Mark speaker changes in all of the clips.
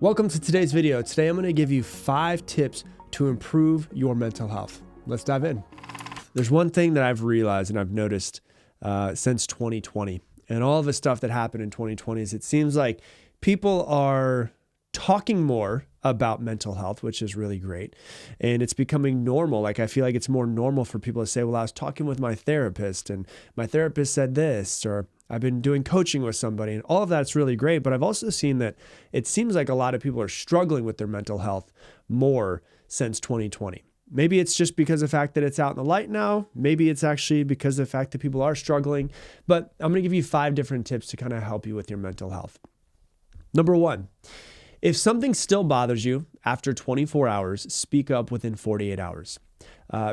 Speaker 1: Welcome to today's video. Today I'm going to give you 5 tips to improve your mental health. Let's dive in. There's one thing that I've realized and I've noticed since 2020 and all of the stuff that happened in 2020 is it seems like people are talking more about mental health, which is really great. And it's becoming normal. Like I feel like it's more normal for people to say, well, I was talking with my therapist and my therapist said this, or I've been doing coaching with somebody, and all of that's really great. But I've also seen that it seems like a lot of people are struggling with their mental health more since 2020. Maybe it's just because of the fact that it's out in the light now. Maybe it's actually because of the fact that people are struggling. But I'm going to give you 5 different tips to kind of help you with your mental health. Number 1, if something still bothers you after 24 hours, speak up within 48 hours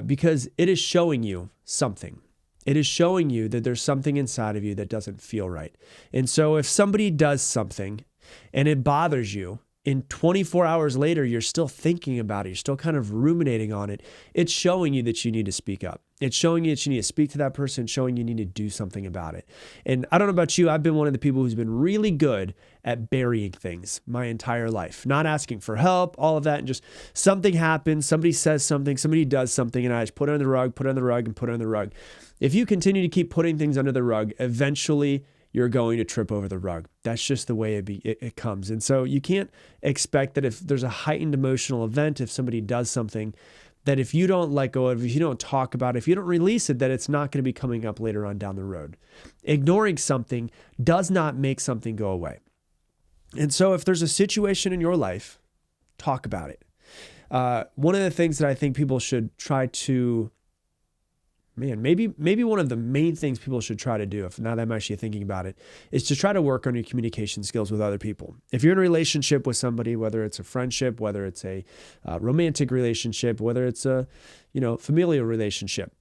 Speaker 1: because it is showing you something. It is showing you that there's something inside of you that doesn't feel right. And so if somebody does something and it bothers you, in 24 hours later, you're still thinking about it. You're still kind of ruminating on it. It's showing you that you need to speak up. It's showing you that you need to speak to that person, showing you need to do something about it. And I don't know about you, I've been one of the people who's been really good at burying things my entire life, not asking for help, all of that. And just something happens, somebody says something, somebody does something, and I just put it on the rug, put it on the rug, and put it on the rug. If you continue to keep putting things under the rug, eventually you're going to trip over the rug. That's just the way it comes. And so you can't expect that if there's a heightened emotional event, if somebody does something, that if you don't let go of it, if you don't talk about it, if you don't release it, that it's not going to be coming up later on down the road. Ignoring something does not make something go away. And so if there's a situation in your life, talk about it. One of the things that I think people should try to maybe one of the main things people should try to do, if now that I'm actually thinking about it, is to try to work on your communication skills with other people. If you're in a relationship with somebody, whether it's a friendship, whether it's a romantic relationship, whether it's a familial relationship,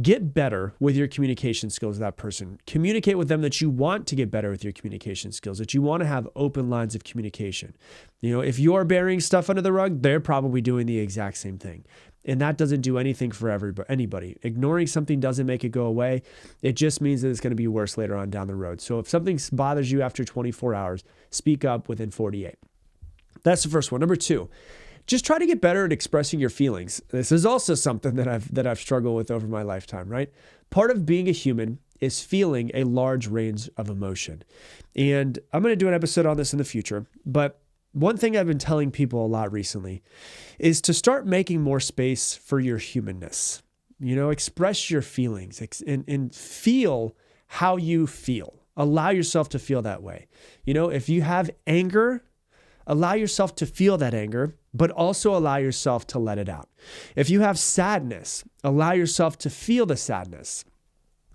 Speaker 1: get better with your communication skills with that person. Communicate with them that you want to get better with your communication skills, that you want to have open lines of communication. If you're burying stuff under the rug, they're probably doing the exact same thing. And that doesn't do anything for anybody. Ignoring something doesn't make it go away. It just means that it's going to be worse later on down the road. So if something bothers you after 24 hours, speak up within 48. That's the first one. Number 2, just try to get better at expressing your feelings. This is also something that I've struggled with over my lifetime, right? Part of being a human is feeling a large range of emotion. And I'm going to do an episode on this in the future, but one thing I've been telling people a lot recently is to start making more space for your humanness. Express your feelings and feel how you feel. Allow yourself to feel that way. If you have anger, allow yourself to feel that anger, but also allow yourself to let it out. If you have sadness, allow yourself to feel the sadness,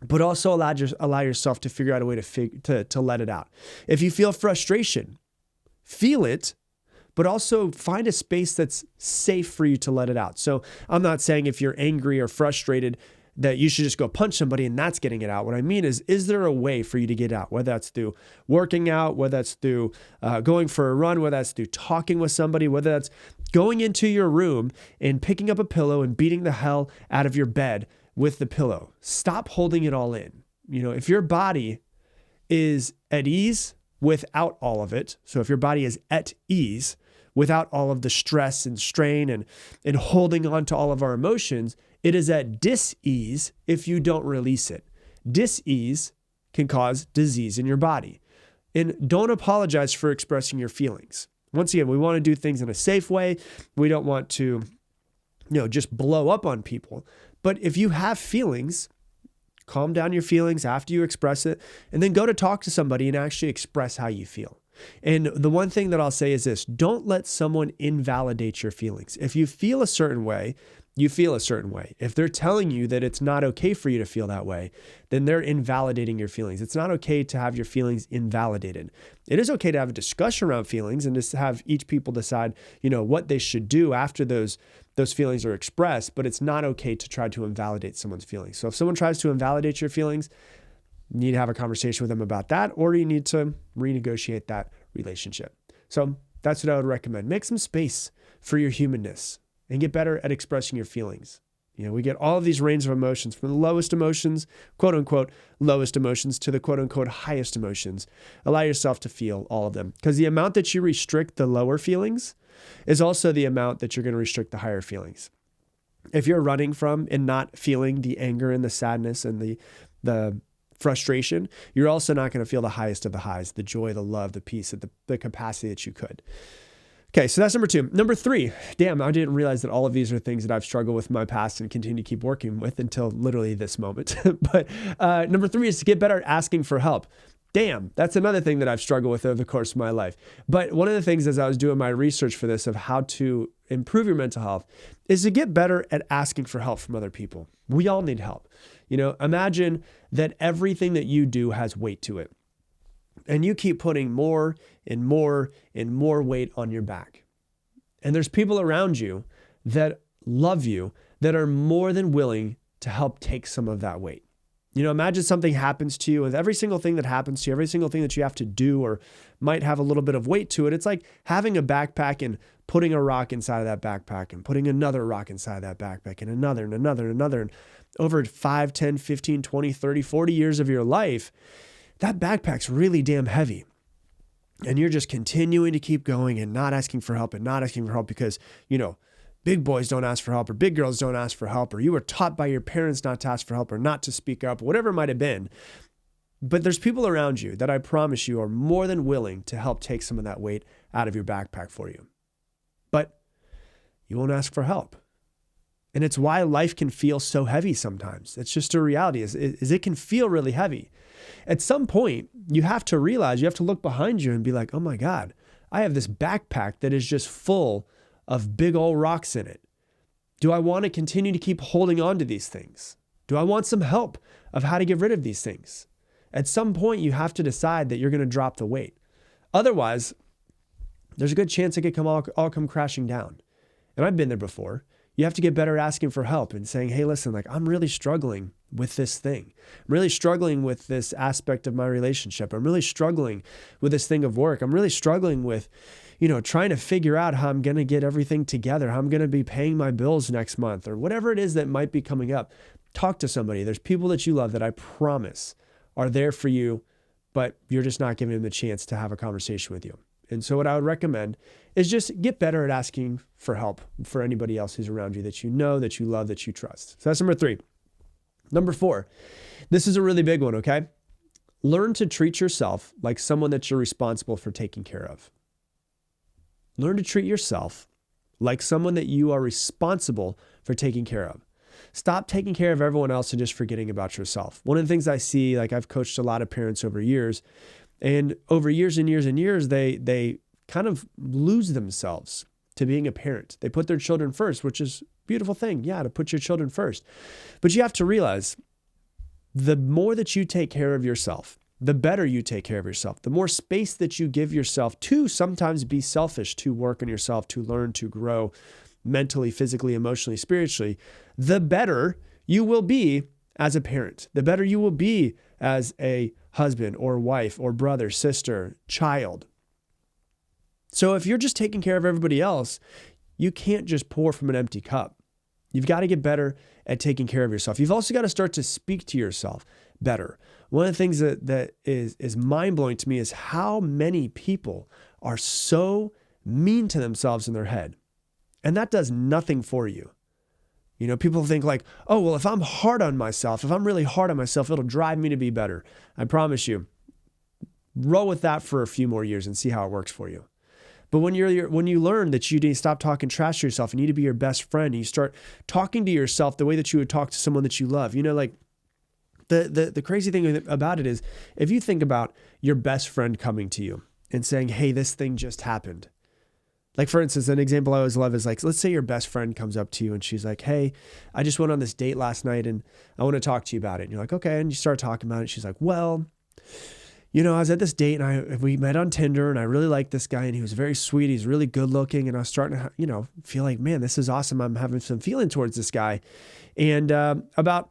Speaker 1: but also allow yourself to figure out a way to let it out. If you feel frustration, feel it, but also find a space that's safe for you to let it out. So I'm not saying if you're angry or frustrated that you should just go punch somebody and that's getting it out. What I mean is there a way for you to get out? Whether that's through working out, whether that's through going for a run, whether that's through talking with somebody, whether that's going into your room and picking up a pillow and beating the hell out of your bed with the pillow. Stop holding it all in. If your body is at ease without all of it, so if your body is at ease without all of the stress and strain and holding on to all of our emotions, it is at dis-ease if you don't release it. Dis-ease can cause disease in your body. And don't apologize for expressing your feelings. Once again, we want to do things in a safe way. We don't want to, just blow up on people. But if you have feelings, calm down your feelings after you express it, and then go to talk to somebody and actually express how you feel. And the one thing that I'll say is this: don't let someone invalidate your feelings. If you feel a certain way, you feel a certain way. If they're telling you that it's not okay for you to feel that way, then they're invalidating your feelings. It's not okay to have your feelings invalidated. It is okay to have a discussion around feelings and just have each people decide, what they should do after those feelings are expressed, but it's not okay to try to invalidate someone's feelings. So if someone tries to invalidate your feelings, you need to have a conversation with them about that, or you need to renegotiate that relationship. So that's what I would recommend. Make some space for your humanness and get better at expressing your feelings. We get all of these range of emotions, from the lowest emotions, quote unquote, lowest emotions, to the quote unquote highest emotions. Allow yourself to feel all of them, because the amount that you restrict the lower feelings is also the amount that you're going to restrict the higher feelings. If you're running from and not feeling the anger and the sadness and the frustration, you're also not going to feel the highest of the highs, the joy, the love, the peace, the capacity that you could. Okay, so that's number 2. Number 3, damn, I didn't realize that all of these are things that I've struggled with in my past and continue to keep working with until literally this moment. But number 3 is to get better at asking for help. Damn, that's another thing that I've struggled with over the course of my life. But one of the things, as I was doing my research for this of how to improve your mental health, is to get better at asking for help from other people. We all need help. Imagine that everything that you do has weight to it, and you keep putting more and more and more weight on your back. And there's people around you that love you that are more than willing to help take some of that weight. Imagine something happens to you, and every single thing that happens to you, every single thing that you have to do or might have a little bit of weight to it, it's like having a backpack and putting a rock inside of that backpack and putting another rock inside of that backpack and another and another and another. And over 5, 10, 15, 20, 30, 40 years of your life, that backpack's really damn heavy. And you're just continuing to keep going and not asking for help and not asking for help because, big boys don't ask for help, or big girls don't ask for help, or you were taught by your parents not to ask for help or not to speak up, whatever it might have been. But there's people around you that I promise you are more than willing to help take some of that weight out of your backpack for you. But you won't ask for help. And it's why life can feel so heavy sometimes. It's just a reality, is it can feel really heavy. At some point, you have to realize, you have to look behind you and be like, oh my God, I have this backpack that is just full of big old rocks in it. Do I want to continue to keep holding on to these things? Do I want some help of how to get rid of these things? At some point, you have to decide that you're going to drop the weight. Otherwise, there's a good chance it could all come crashing down. And I've been there before. You have to get better at asking for help and saying, hey, listen, I'm really struggling with this thing. I'm really struggling with this aspect of my relationship. I'm really struggling with this thing of work. I'm really struggling with, trying to figure out how I'm going to get everything together, how I'm going to be paying my bills next month, or whatever it is that might be coming up. Talk to somebody. There's people that you love that I promise are there for you, but you're just not giving them the chance to have a conversation with you. And so what I would recommend is just get better at asking for help for anybody else who's around you that you know, that you love, that you trust. So that's number 3. Number 4, this is a really big one, okay? Learn to treat yourself like someone that you're responsible for taking care of. Learn to treat yourself like someone that you are responsible for taking care of. Stop taking care of everyone else and just forgetting about yourself. One of the things I see, I've coached a lot of parents over years, and over years and years and years, they kind of lose themselves to being a parent. They put their children first, which is a beautiful thing. Yeah, to put your children first. But you have to realize the more that you take care of yourself, the better you take care of yourself, the more space that you give yourself to sometimes be selfish, to work on yourself, to learn, to grow mentally, physically, emotionally, spiritually, the better you will be as a parent, the better you will be as a husband or wife or brother, sister, child. So if you're just taking care of everybody else, you can't just pour from an empty cup. You've got to get better at taking care of yourself. You've also got to start to speak to yourself better. One of the things that is mind-blowing to me is how many people are so mean to themselves in their head. And that does nothing for you. People think oh, well, if I'm hard on myself, if I'm really hard on myself, it'll drive me to be better. I promise you, roll with that for a few more years and see how it works for you. But when you learn that you need to stop talking trash to yourself, you need to be your best friend, and you start talking to yourself the way that you would talk to someone that you love. The crazy thing about it is, if you think about your best friend coming to you and saying, hey, this thing just happened. For instance, an example I always love is let's say your best friend comes up to you and she's like, hey, I just went on this date last night and I want to talk to you about it. And you're like, okay. And you start talking about it. She's like, well, I was at this date and we met on Tinder and I really liked this guy and he was very sweet. He's really good looking. And I was starting to, feel like, man, this is awesome. I'm having some feeling towards this guy. And about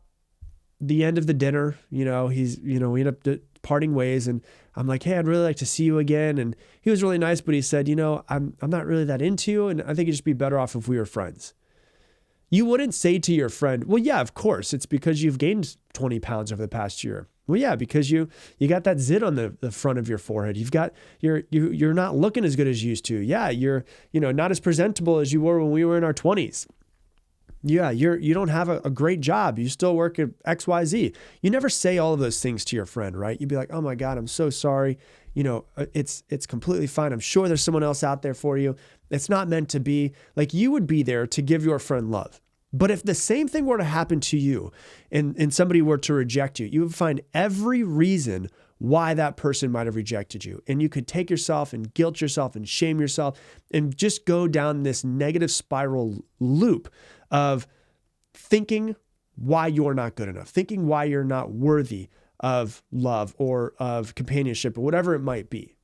Speaker 1: the end of the dinner, we end up parting ways, and I'm like, hey, I'd really like to see you again. And he was really nice, but he said, I'm not really that into you, and I think it'd just be better off if we were friends. You wouldn't say to your friend, well, yeah, of course, it's because you've gained 20 pounds over the past year. Well, yeah, because you got that zit on the front of your forehead. You're not looking as good as you used to. Yeah, you're not as presentable as you were when we were in our 20s. Yeah, you don't have a great job. You still work at XYZ. You never say all of those things to your friend, right? You'd be like, oh my God, I'm so sorry. It's completely fine. I'm sure there's someone else out there for you. It's not meant to be. Like, you would be there to give your friend love. But if the same thing were to happen to you and somebody were to reject you, you would find every reason why that person might have rejected you. And you could take yourself and guilt yourself and shame yourself and just go down this negative spiral loop of thinking why you're not good enough, thinking why you're not worthy of love or of companionship or whatever it might be.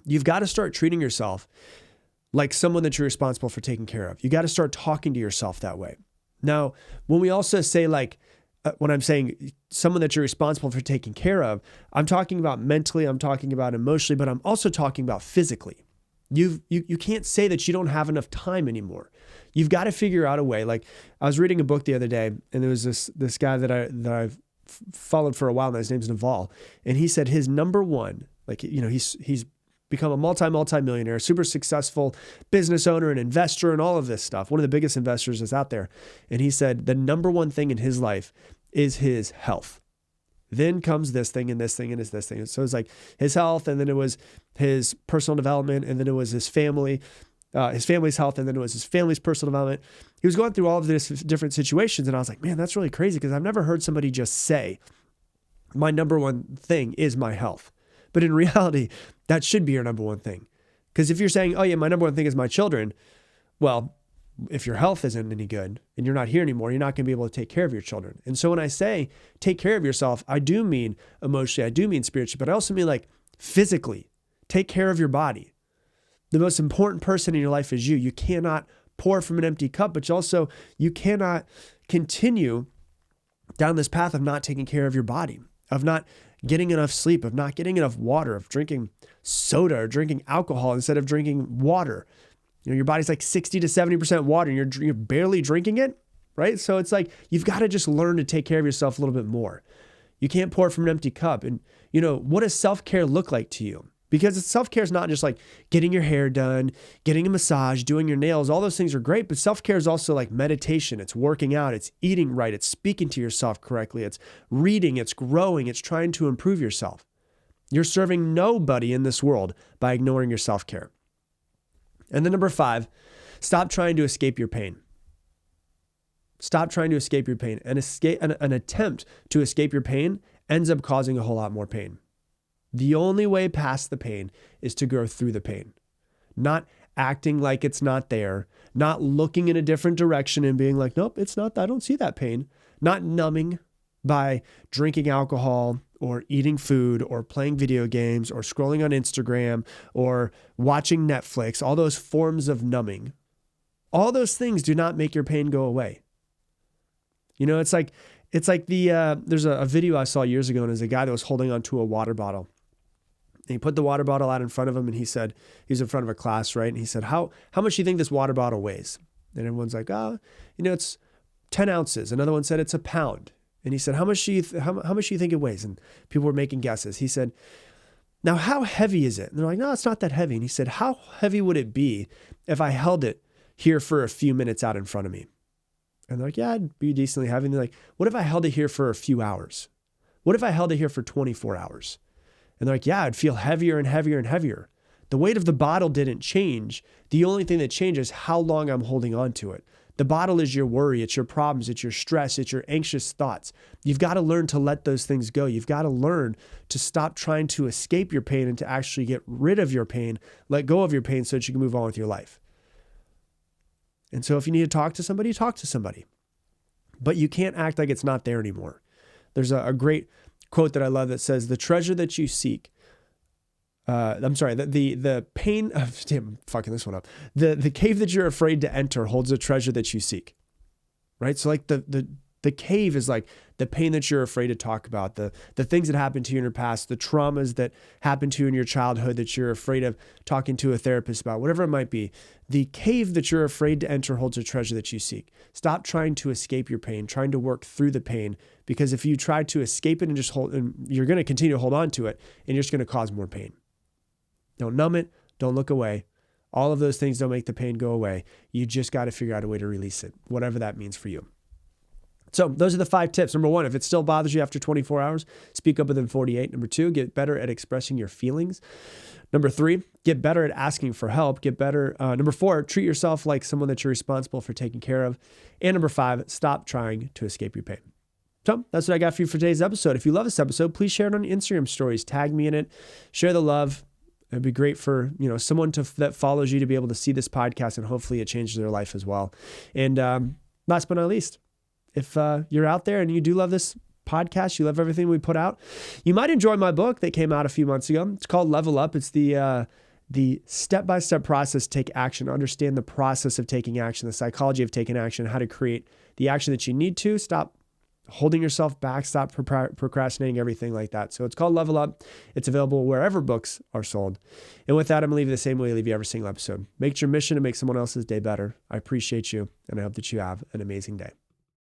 Speaker 1: You've got to start treating yourself like someone that you're responsible for taking care of. You got to start talking to yourself that way. Now, when we also say when I'm saying someone that you're responsible for taking care of, I'm talking about mentally, I'm talking about emotionally, but I'm also talking about physically. You can't say that you don't have enough time anymore. You've got to figure out a way. Like, I was reading a book the other day, and there was this guy that I've followed for a while now. His name's Naval, and he said his number one, he's become a multi-millionaire, super successful business owner and investor and all of this stuff. One of the biggest investors that's out there. And he said the number one thing in his life is his health. Then comes this thing and this thing and this thing. So it's like his health, and then it was his personal development, and then it was his family's health, and then it was his family's personal development. He was going through all of these different situations, and I was like, man, that's really crazy, because I've never heard somebody just say, my number one thing is my health. But in reality, that should be your number one thing. Because if you're saying, oh yeah, my number one thing is my children, well, if your health isn't any good and you're not here anymore, you're not going to be able to take care of your children. And so when I say take care of yourself, I do mean emotionally, I do mean spiritually, but I also mean like physically. Take care of your body. The most important person in your life is you. You cannot pour from an empty cup, but also you cannot continue down this path of not taking care of your body, of not getting enough sleep, of not getting enough water, of drinking soda or drinking alcohol instead of drinking water. Your body's like 60 to 70% water and you're barely drinking it, right? So it's like, you've got to just learn to take care of yourself a little bit more. You can't pour from an empty cup. And what does self-care look like to you? Because self-care is not just like getting your hair done, getting a massage, doing your nails. All those things are great, but self-care is also like meditation. It's working out. It's eating right. It's speaking to yourself correctly. It's reading. It's growing. It's trying to improve yourself. You're serving nobody in this world by ignoring your self-care. And then number 5, stop trying to escape your pain. Stop trying to escape your pain. An attempt to escape your pain ends up causing a whole lot more pain. The only way past the pain is to go through the pain, not acting like it's not there, not looking in a different direction and being like, nope, it's not, I don't see that pain, not numbing by drinking alcohol or eating food or playing video games or scrolling on Instagram or watching Netflix, all those forms of numbing. All those things do not make your pain go away. It's like there's a video I saw years ago, and there's a guy that was holding onto a water bottle. And he put the water bottle out in front of him, and he said, he's in front of a class, right? And he said, how much do you think this water bottle weighs? And everyone's like, it's 10 ounces. Another one said it's a pound. And he said, how much do you think it weighs? And people were making guesses. He said, now how heavy is it? And they're like, no, it's not that heavy. And he said, how heavy would it be if I held it here for a few minutes out in front of me? And they're like, yeah, it'd be decently heavy. And they're like, what if I held it here for a few hours? What if I held it here for 24 hours? And they're like, yeah, it'd feel heavier and heavier and heavier. The weight of the bottle didn't change. The only thing that changes is how long I'm holding on to it. The bottle is your worry. It's your problems. It's your stress. It's your anxious thoughts. You've got to learn to let those things go. You've got to learn to stop trying to escape your pain and to actually get rid of your pain, let go of your pain so that you can move on with your life. And so if you need to talk to somebody, talk to somebody. But you can't act like it's not there anymore. There's a great quote that I love that says, the treasure that you seek, the pain of, damn, fucking this one up. The cave that you're afraid to enter holds a treasure that you seek, right? So like the The cave is like the pain that you're afraid to talk about, the things that happened to you in your past, the traumas that happened to you in your childhood that you're afraid of talking to a therapist about, whatever it might be. The cave that you're afraid to enter holds a treasure that you seek. Stop trying to escape your pain, trying to work through the pain, because if you try to escape it and just you're going to continue to hold on to it, and you're just going to cause more pain. Don't numb it. Don't look away. All of those things don't make the pain go away. You just got to figure out a way to release it, whatever that means for you. So those are the 5 tips. Number 1, if it still bothers you after 24 hours, speak up within 48. Number 2, get better at expressing your feelings. Number 3, get better at asking for help. Number 4, treat yourself like someone that you're responsible for taking care of. And number 5, stop trying to escape your pain. So that's what I got for you for today's episode. If you love this episode, please share it on Instagram stories. Tag me in it. Share the love. It'd be great for someone that follows you to be able to see this podcast, and hopefully it changes their life as well. And last but not least, if you're out there and you do love this podcast, you love everything we put out, you might enjoy my book that came out a few months ago. It's called Level Up. It's the step-by-step process to take action, understand the process of taking action, the psychology of taking action, how to create the action that you need to, stop holding yourself back, stop procrastinating, everything like that. So it's called Level Up. It's available wherever books are sold. And with that, I'm going to leave you the same way I leave you every single episode. Make it your mission to make someone else's day better. I appreciate you, and I hope that you have an amazing day.